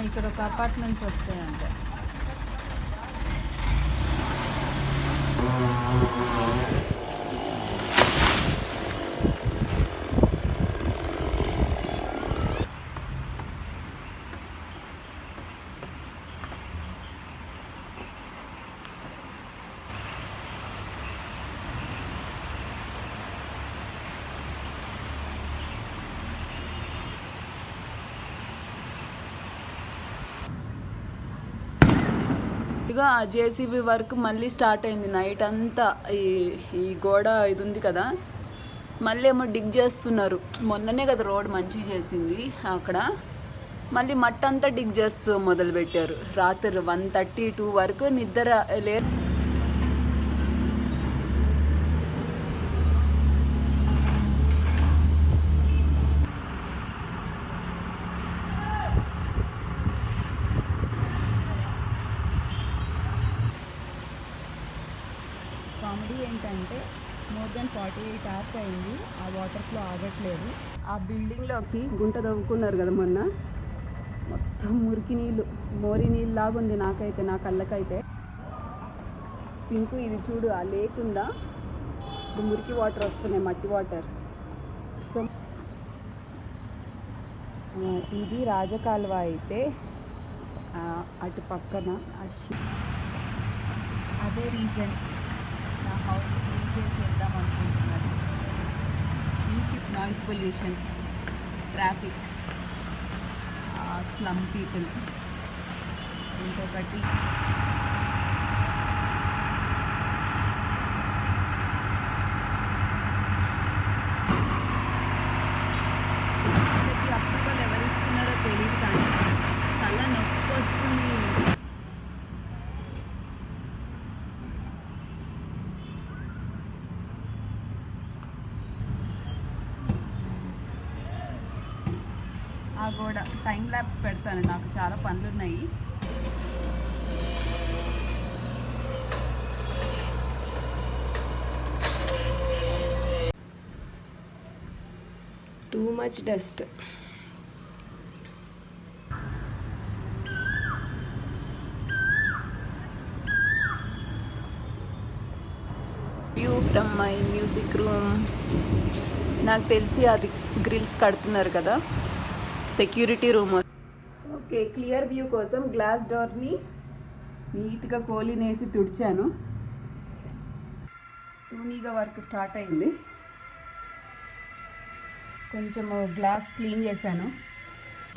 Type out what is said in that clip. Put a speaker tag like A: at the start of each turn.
A: ఇక్కడ ఒక అపార్ట్మెంట్స్ వస్తాయంటే. ఇదిగో ఆ జేసీబీ వర్క్ మళ్ళీ స్టార్ట్ అయింది. నైట్ అంతా ఈ గోడ ఇది ఉంది కదా, మళ్ళీ ఏమో డిగ్ చేస్తున్నారు. మొన్ననే కదా రోడ్ మంచిగా చేసింది అక్కడ, మళ్ళీ మట్టంతా డిగ్ చేస్తూ మొదలుపెట్టారు. రాత్రి 1:30-2 వరకు నిద్ర లేదు. కామెడీ ఏంటంటే మోర్ దెన్ 48 అవర్స్ అయింది, ఆ వాటర్ ఫ్లో ఆగట్లేదు. ఆ బిల్డింగ్లోకి గుంట తవ్వుకున్నారు కదా మొన్న, మొత్తం మురికి నీళ్ళు, మోరి నీళ్ళు లాగా ఉంది నాకైతే, నా కళ్ళకైతే. పింకు ఇది చూడు, ఆ లేకుండా మురికి వాటర్ వస్తున్నాయి, మట్టి వాటర్. సో ఇది రాజకాలువ అయితే, అటు పక్కన అదే రీజన్ నా హౌస్ రీసేల్ చేద్దాం అనుకుంటున్నాను. Noise pollution, traffic, slum people, ఇంకొకటి అప్రూవల్ ఎవరు ఇస్తున్నారో తెలియదు, కానీ తల నొప్పి వస్తుంది. ఆ గోడ టైం ల్యాబ్స్ పెడతాను, నాకు చాలా పనులు ఉన్నాయి.
B: Too much dust. View from my music room. నాకు తెలిసి అది గ్రిల్స్ కడుతున్నారు కదా, security room.
A: Okay, clear view కోసం గ్లాస్ డోర్ని నీట్గా కోలినేసి తుడిచాను. టూనీగా వర్క్ స్టార్ట్ అయింది. కొంచెము గ్లాస్ క్లీన్ చేశాను.